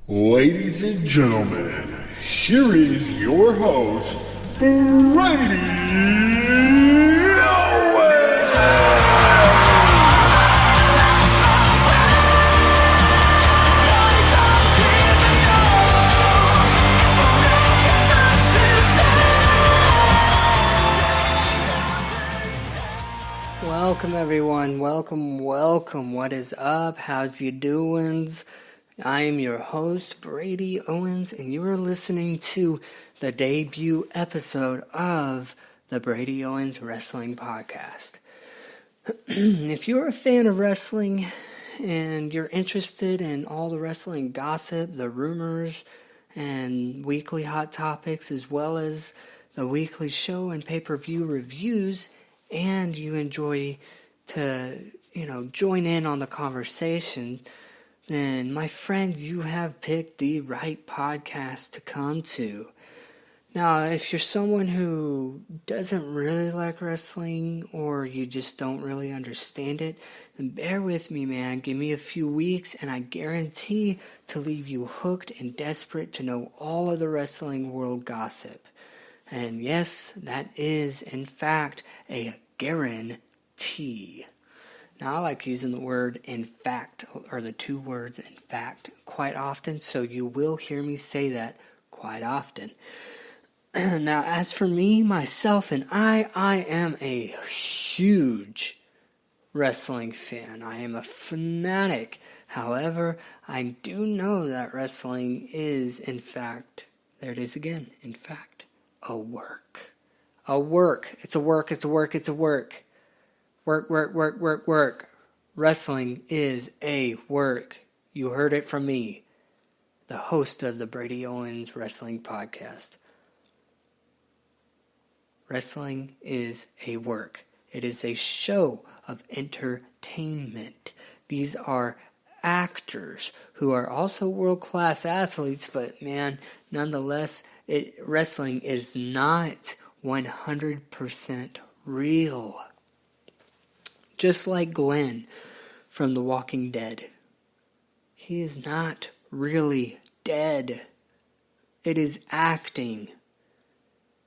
Ladies and gentlemen, here is your host, Brady Owens! Welcome everyone, welcome. What is up? How's you doings? I am your host, Brady Owens, and you are listening to the debut episode of the Brady Owens Wrestling Podcast. If you're a fan of wrestling and you're interested in all the wrestling gossip, the rumors, and weekly hot topics, as well as the weekly show and pay-per-view reviews, and you enjoy to, join in on the conversation, then, my friend, you have picked the right podcast to come to. Now, if you're someone who doesn't really like wrestling or you just don't really understand it, then bear with me, man. Give me a few weeks and I guarantee to leave you hooked and desperate to know all of the wrestling world gossip. And yes, that is, in fact, a guarantee. Now, I like using the word in fact, or the two words in fact, quite often, so you will hear me say that quite often. Now, as for me, myself, and I am a huge wrestling fan. I am a fanatic. However, I do know that wrestling is, in fact, there it is again, in fact, a work. A work. It's a work. Work. Wrestling is a work. You heard it from me, the host of the Brady Owens Wrestling Podcast. Wrestling is a work. It is a show of entertainment. These are actors who are also world-class athletes, but man, nonetheless, wrestling is not 100% real. Just like Glenn from The Walking Dead. He is not really dead. It is acting.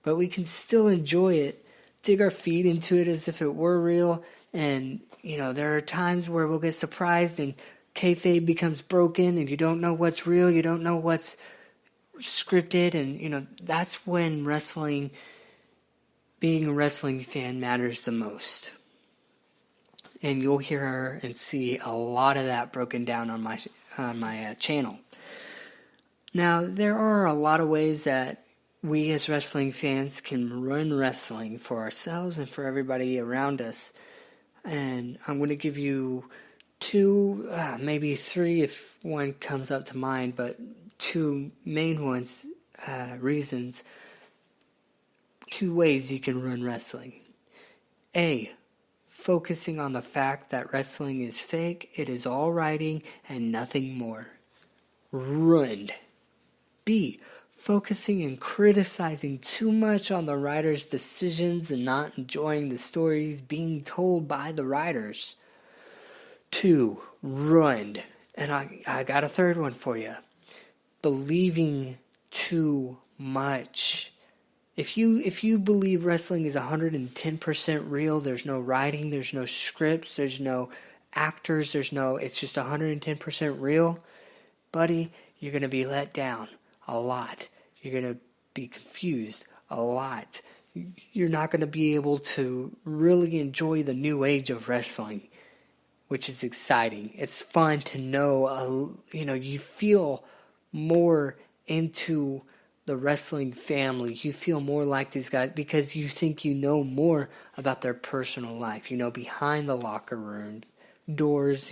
But we can still enjoy it, dig our feet into it as if it were real, and, there are times where we'll get surprised and kayfabe becomes broken and you don't know what's real, you don't know what's scripted, and, that's when being a wrestling fan matters the most. And you'll hear and see a lot of that broken down on my channel. Now, there are a lot of ways that we as wrestling fans can run wrestling for ourselves and for everybody around us. And I'm going to give you two, maybe three if one comes up to mind, but two main reasons, two ways you can run wrestling. A, focusing on the fact that wrestling is fake, it is all writing and nothing more. Ruined. B, focusing and criticizing too much on the writers' decisions and not enjoying the stories being told by the writers. 2, ruined. And I got a third one for you. Believing too much. If you believe wrestling is 110% real, there's no writing, there's no scripts, there's no actors, it's just 110% real, buddy, you're going to be let down a lot. You're going to be confused a lot. You're not going to be able to really enjoy the new age of wrestling, which is exciting. It's fun to know, you feel more into the wrestling family. You feel more like these guys because you think you know more about their personal life. Behind the locker room doors,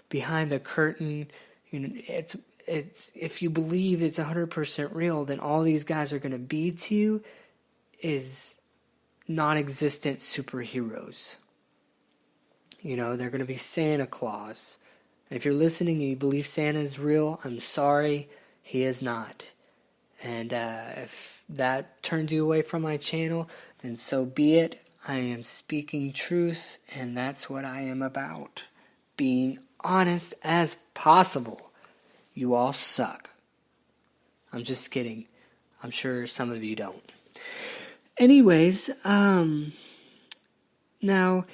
behind the curtain. It's if you believe it's 100% real, then all these guys are going to be to you is non-existent superheroes. They're going to be Santa Claus. And if you're listening and you believe Santa is real, I'm sorry, he is not. And if that turns you away from my channel, then so be it. I am speaking truth, and that's what I am about. Being honest as possible. you all suck. I'm just kidding. I'm sure some of you don't. Anyways, now,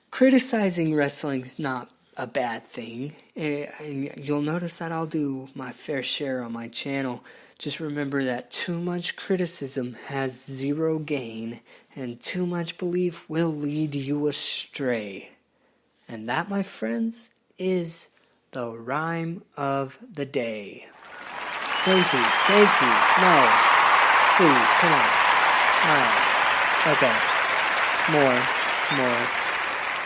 criticizing wrestling's not a bad thing. And you'll notice that I'll do my fair share on my channel. Just remember that too much criticism has zero gain, and too much belief will lead you astray. And that, my friends, is the rhyme of the day. Thank you. No. Please, come on. Alright. Okay. More.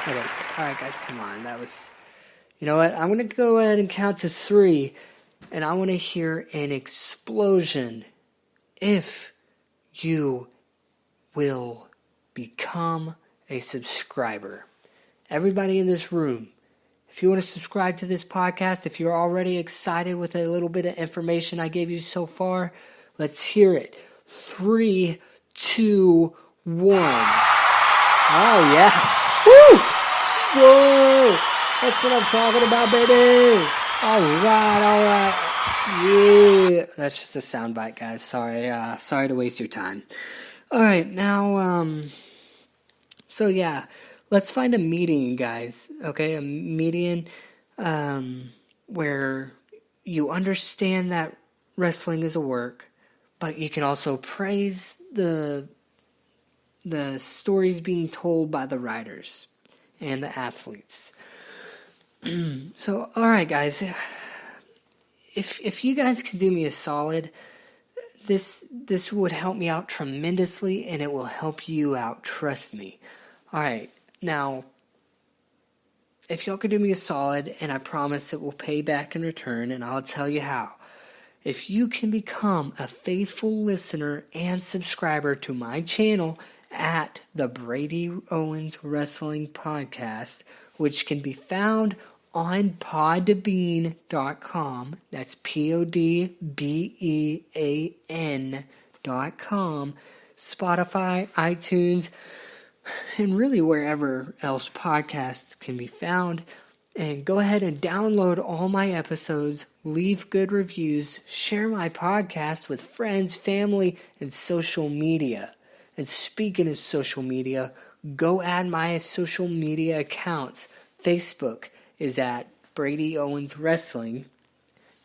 Okay. Alright, guys, come on. That was... You know what? I'm going to go ahead and count to 3, and I want to hear an explosion if you will become a subscriber. Everybody in this room, if you want to subscribe to this podcast, if you're already excited with a little bit of information I gave you so far, let's hear it. 3, 2, 1. Oh, yeah. Woo! Whoa! That's what I'm talking about, baby. All right. Yeah. That's just a soundbite, guys. Sorry to waste your time. All right, now, so yeah, let's find a median, guys. Okay, a median where you understand that wrestling is a work, but you can also praise the stories being told by the writers and the athletes. So, all right, guys, if you guys could do me a solid, this would help me out tremendously, and it will help you out, trust me. All right, now, if y'all could do me a solid, and I promise it will pay back in return, and I'll tell you how. If you can become a faithful listener and subscriber to my channel at the Brady Owens Wrestling Podcast, which can be found on podbean.com. That's podbean.com, Spotify, iTunes, and really wherever else podcasts can be found. And go ahead and download all my episodes, leave good reviews, share my podcast with friends, family, and social media. And speaking of social media, go add my social media accounts. Facebook is at Brady Owens Wrestling.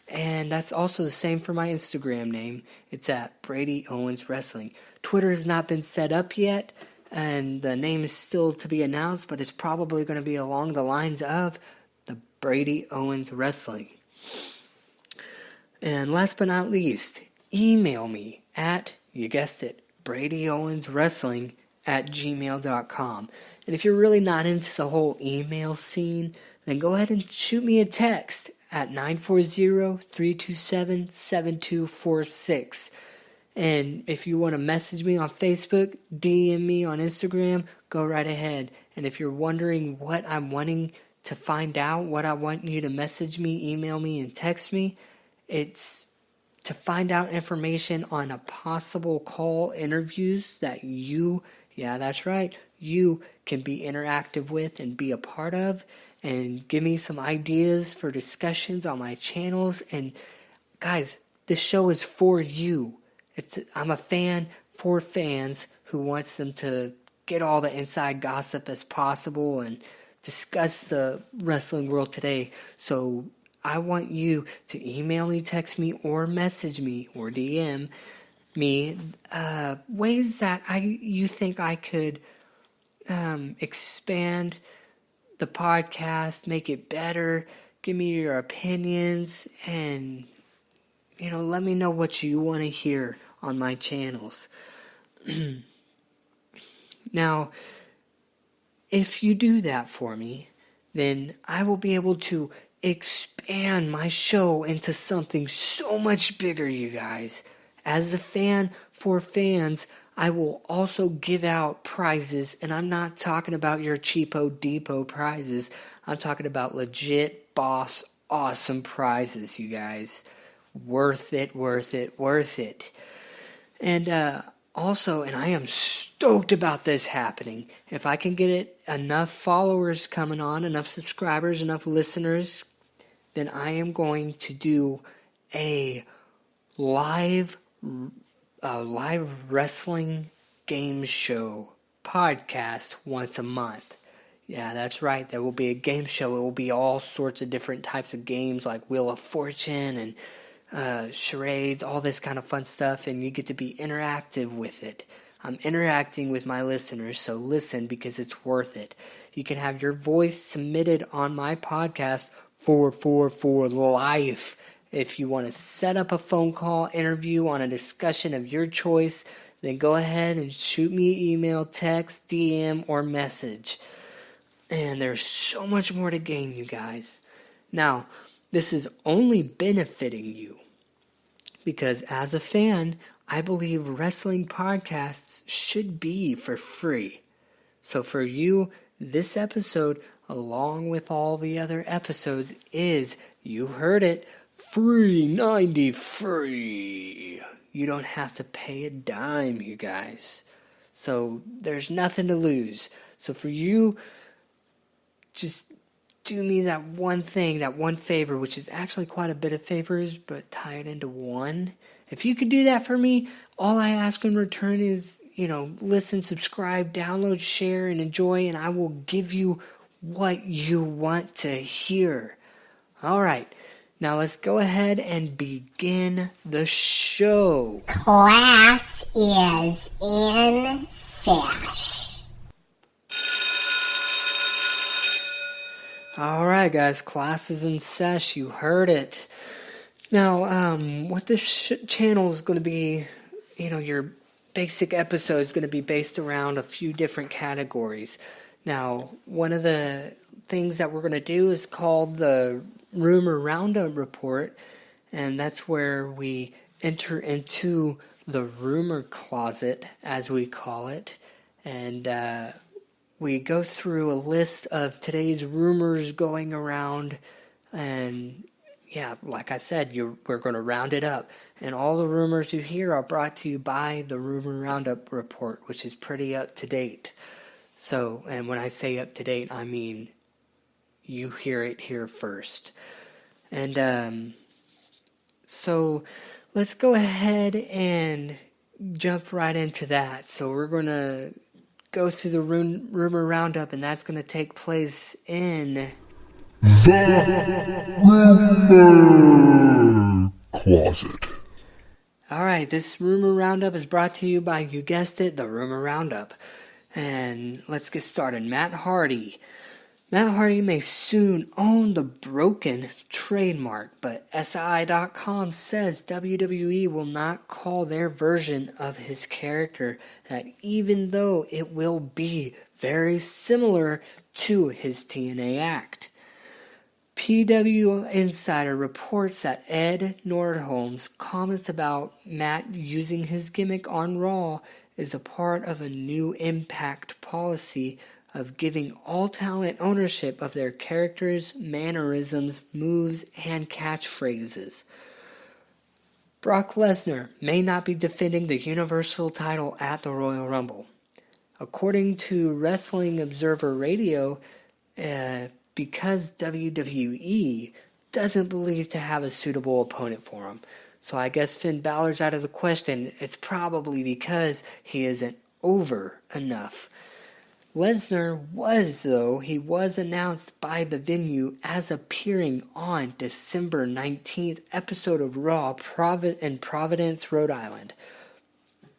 And that's also the same for my Instagram name. It's at Brady Owens Wrestling. Twitter has not been set up yet, and the name is still to be announced, but it's probably going to be along the lines of the Brady Owens Wrestling. And last but not least, email me at, you guessed it, BradyOwensWrestling@gmail.com. And if you're really not into the whole email scene, then go ahead and shoot me a text at 940-327-7246. And if you want to message me on Facebook, DM me on Instagram, go right ahead. And if you're wondering what I'm wanting to find out, what I want you to message me, email me, and text me, it's to find out information on a possible call interviews that you, yeah, that's right, you can be interactive with and be a part of, and give me some ideas for discussions on my channels. And guys, this show is for you. I'm a fan for fans who wants them to get all the inside gossip as possible and discuss the wrestling world today. So I want you to email me, text me, or message me, or DM me ways that you think I could expand the podcast, make it better, give me your opinions, and let me know what you want to hear on my channels. Now, if you do that for me, then I will be able to expand my show into something so much bigger, you guys. As a fan for fans, I will also give out prizes, and I'm not talking about your cheapo depot prizes. I'm talking about legit boss awesome prizes, you guys. Worth it. And also, and I am stoked about this happening, if I can get it enough followers coming on, enough subscribers, enough listeners, then I am going to do a live wrestling game show podcast once a month. Yeah, that's right. There will be a game show. It will be all sorts of different types of games like Wheel of Fortune and charades, all this kind of fun stuff, and you get to be interactive with it. I'm interacting with my listeners, so listen because it's worth it. You can have your voice submitted on my podcast for life. If you want to set up a phone call interview on a discussion of your choice, then go ahead and shoot me an email, text, DM, or message. And there's so much more to gain, you guys. Now, this is only benefiting you because as a fan, I believe wrestling podcasts should be for free. So for you, this episode, along with all the other episodes, is, you heard it, free 90 free. You don't have to pay a dime, you guys. So there's nothing to lose. So for you, just do me that one thing, that one favor, which is actually quite a bit of favors, but tie it into one. If you could do that for me, all I ask in return is, listen, subscribe, download, share, and enjoy, and I will give you what you want to hear. All right, now let's go ahead and begin the show. Class is in session. All right, guys, class is in sesh. You heard it. Now, what this channel is going to be, your basic episode is going to be based around a few different categories. Now, one of the things that we're going to do is called the Rumor Roundup Report, and that's where we enter into the rumor closet, as we call it, and we go through a list of today's rumors going around, and yeah, like I said, we're going to round it up. And all the rumors you hear are brought to you by the Rumor Roundup Report, which is pretty up to date. So, and when I say up to date, I mean you hear it here first. And so let's go ahead and jump right into that. So we're going to go through the rumor roundup, and that's going to take place in The Rumor Closet. All right, this rumor roundup is brought to you by, you guessed it, the Rumor Roundup. And let's get started. Matt Hardy. Matt Hardy may soon own the Broken trademark, but SI.com says WWE will not call their version of his character that, even though it will be very similar to his TNA act. PW Insider reports that Ed Nordholm's comments about Matt using his gimmick on Raw is a part of a new Impact policy of giving all talent ownership of their characters, mannerisms, moves, and catchphrases. Brock Lesnar may not be defending the Universal title at the Royal Rumble. According to Wrestling Observer Radio, because WWE doesn't believe to have a suitable opponent for him. So I guess Finn Balor's out of the question. It's probably because he isn't over enough. Lesnar was announced by the venue as appearing on December 19th episode of Raw in Providence, Rhode Island.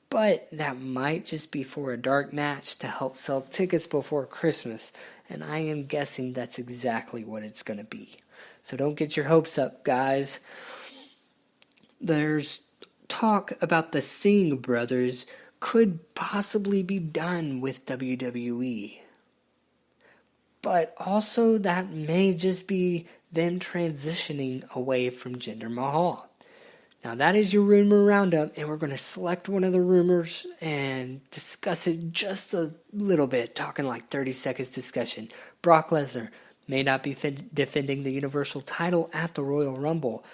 But that might just be for a dark match to help sell tickets before Christmas, and I am guessing that's exactly what it's going to be. So don't get your hopes up, guys. There's talk about the Singh brothers could possibly be done with WWE. But also that may just be them transitioning away from Jinder Mahal. Now that is your rumor roundup, and we're going to select one of the rumors and discuss it just a little bit, talking like 30 seconds discussion. Brock Lesnar may not be defending the Universal title at the Royal Rumble.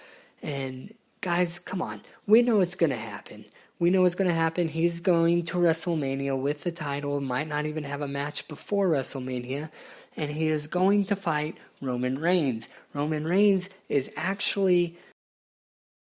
And guys, come on, we know it's going to happen. He's going to WrestleMania with the title, might not even have a match before WrestleMania, and he is going to fight Roman Reigns. Roman Reigns is actually